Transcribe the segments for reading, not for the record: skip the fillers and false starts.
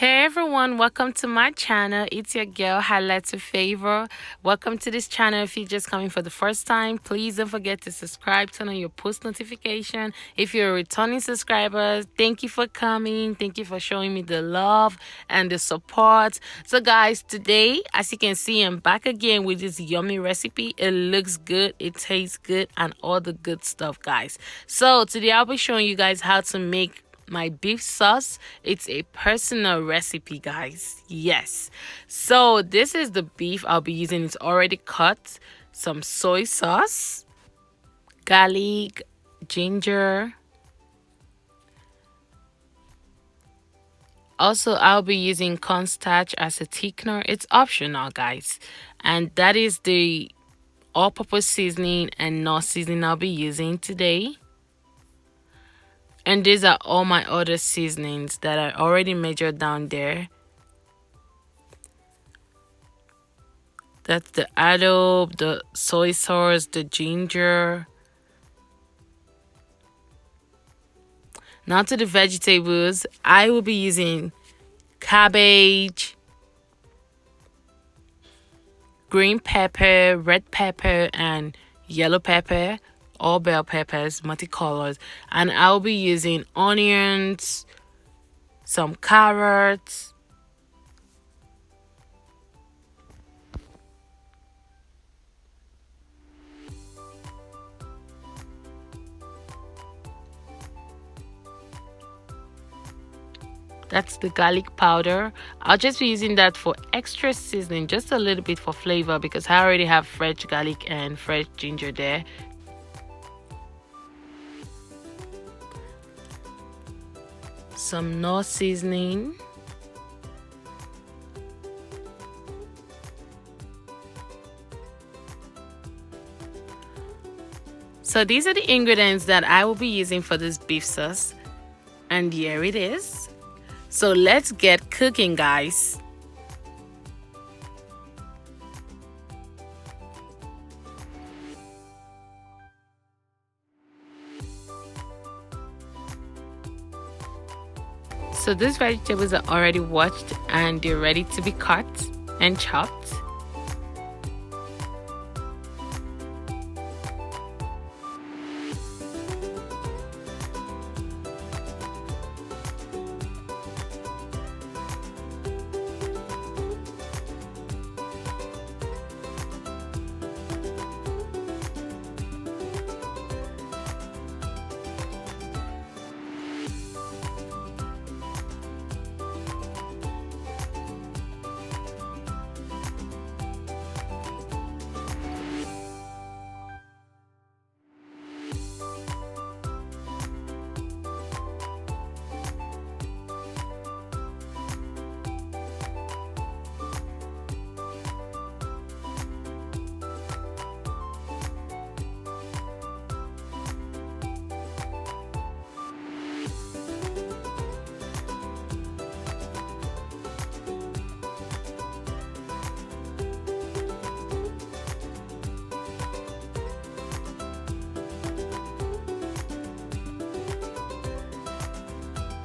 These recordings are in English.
Hey everyone, welcome to my channel. It's your girl Highlight to Favor. Welcome to this channel. If you're just coming for the first time, please don't forget to subscribe, turn on your post notification. If you're a returning subscriber, thank you for coming. Thank you for showing me the love and the support. So guys, today, as you can see, I'm back again with this yummy recipe. It looks good, it tastes good, and all the good stuff, guys. So today I'll be showing you guys how to make my beef sauce. It's a personal recipe, guys. Yes, so this is the beef I'll be using. It's already cut. Some soy sauce, garlic, ginger. Also, I'll be using cornstarch as a thickener. It's optional, guys. And that is the all-purpose seasoning and Knorr seasoning I'll be using today. And these are all my other seasonings that I already measured down there. That's the adobe, the soy sauce, the ginger. Now to the vegetables. I will be using cabbage, green pepper, red pepper, and yellow pepper. All bell peppers, multicolors, and I'll be using onions, some carrots, that's the garlic powder. I'll just be using that for extra seasoning, just a little bit for flavor, because I already have fresh garlic and fresh ginger there. Some Knorr seasoning, so these are the ingredients that I will be using for this beef sauce, and here it is. So let's get cooking, guys. So these vegetables are already washed and they're ready to be cut and chopped.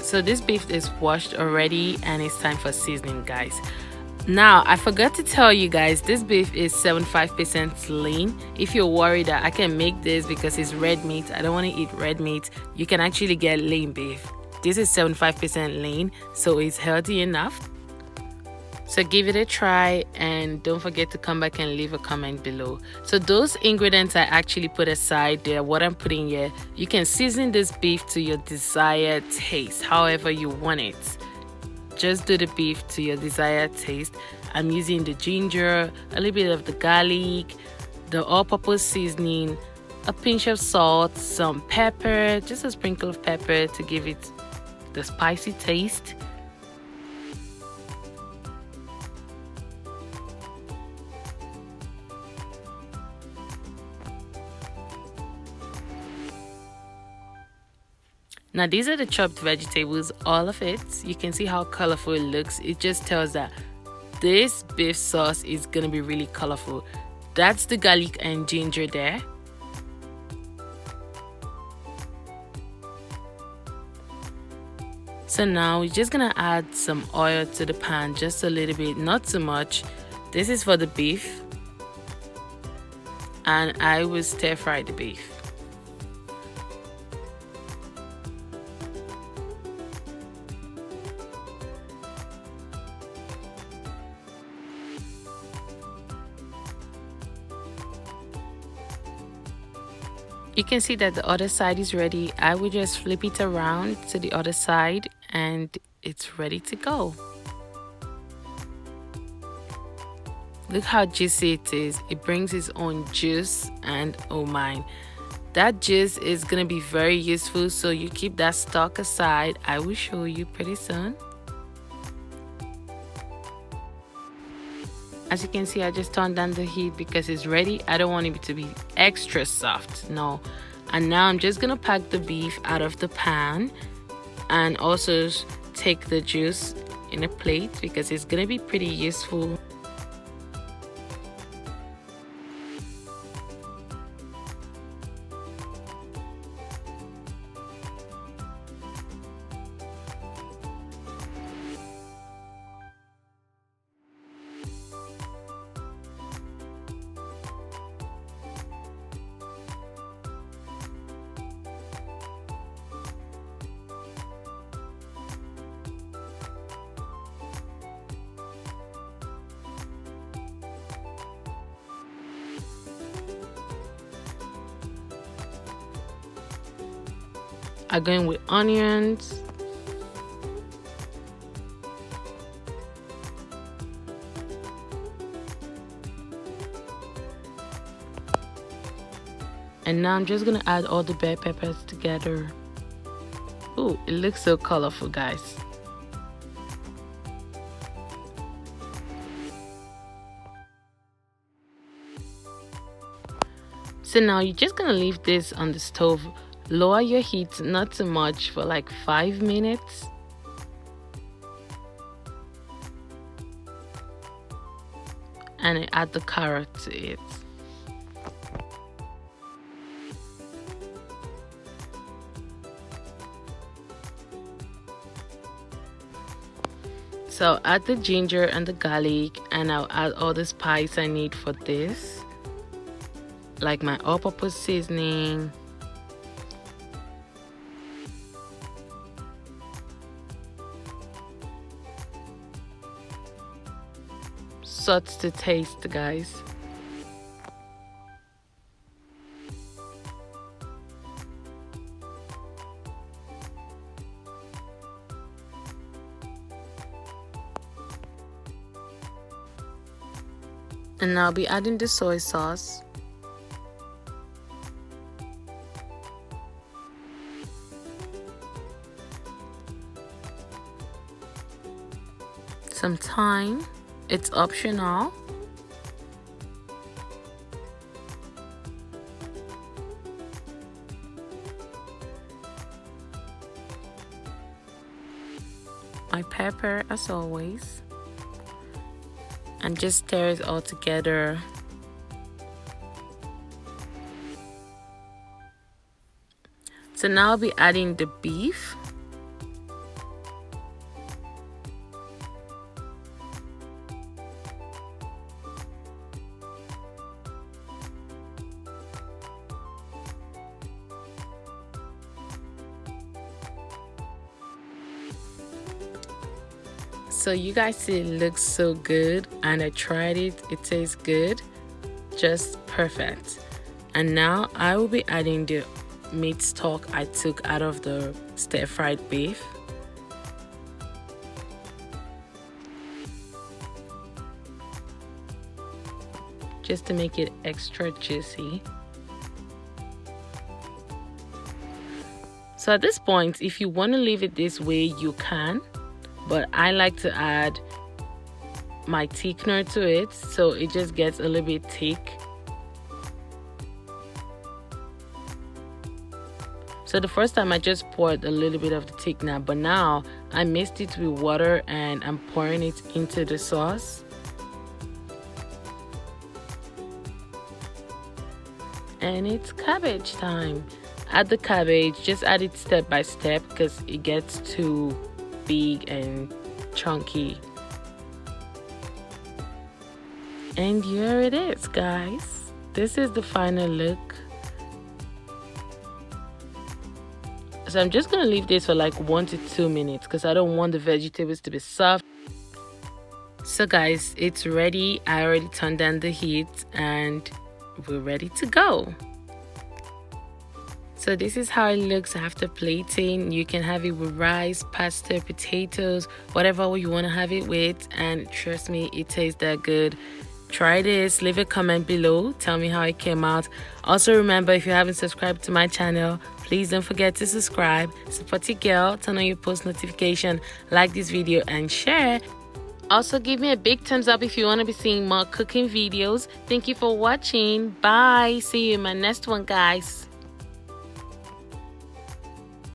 So this beef is washed already and it's time for seasoning, guys. Now, I forgot to tell you guys, this beef is 75% lean. If you're worried that I can make this because it's red meat, I don't want to eat red meat, you can actually get lean beef. This is 75% lean, so it's healthy enough. So give it a try and don't forget to come back and leave a comment below. So those ingredients I actually put aside there, what I'm putting here, you can season this beef to your desired taste, however you want it. Just do the beef to your desired taste. I'm using the ginger, a little bit of the garlic, the all-purpose seasoning, a pinch of salt, some pepper, just a sprinkle of pepper to give it the spicy taste. Now these are the chopped vegetables, all of it. You can see how colorful it looks. It just tells that this beef sauce is gonna be really colorful. That's the garlic and ginger there. So now we're just gonna add some oil to the pan, just a little bit, not too much. This is for the beef, and I will stir fry the beef. You can see that the other side is ready. I will just flip it around to the other side and it's ready to go. Look how juicy it is. It brings its own juice, and oh my, that juice is gonna be very useful, so you keep that stock aside. I will show you pretty soon. As you can see, I just turned down the heat because it's ready. I don't want it to be extra soft, no. And now I'm just gonna pack the beef out of the pan and also take the juice in a plate because it's gonna be pretty useful. I'm going with onions, and now I'm just gonna add all the bell peppers together. Oh, it looks so colorful, guys. So now you're just gonna leave this on the stove. Lower your heat not too much for like 5 minutes. And add the carrot to it. So add the ginger and the garlic, and I'll add all the spice I need for this, like my all-purpose seasoning, salt to taste, guys. And I'll be adding the soy sauce. Some thyme. It's optional. My pepper, as always. And just stir it all together. So now I'll be adding the beef. So you guys see, it looks so good, and I tried it. It tastes good, just perfect. And now I will be adding the meat stock I took out of the stir-fried beef. Just to make it extra juicy. So at this point, if you want to leave it this way, you can. But I like to add my thickener to it, so it just gets a little bit thick. So the first time I just poured a little bit of the thickener, but now I mixed it with water and I'm pouring it into the sauce. And it's cabbage time. Add the cabbage, just add it step by step because it gets too big and chunky. And here it is, guys. This is the final look. So I'm just gonna leave this for like 1 to 2 minutes because I don't want the vegetables to be soft. So guys, it's ready. I already turned down the heat and we're ready to go. So this is how it looks after plating. You can have it with rice, pasta, potatoes, whatever you want to have it with, and trust me, it tastes that good. Try this, leave a comment below, tell me how it came out. Also remember, if you haven't subscribed to my channel, please don't forget to subscribe, support your girl, turn on your post notification, like this video and share. Also give me a big thumbs up if you want to be seeing more cooking videos. Thank you for watching. Bye. See you in my next one, guys.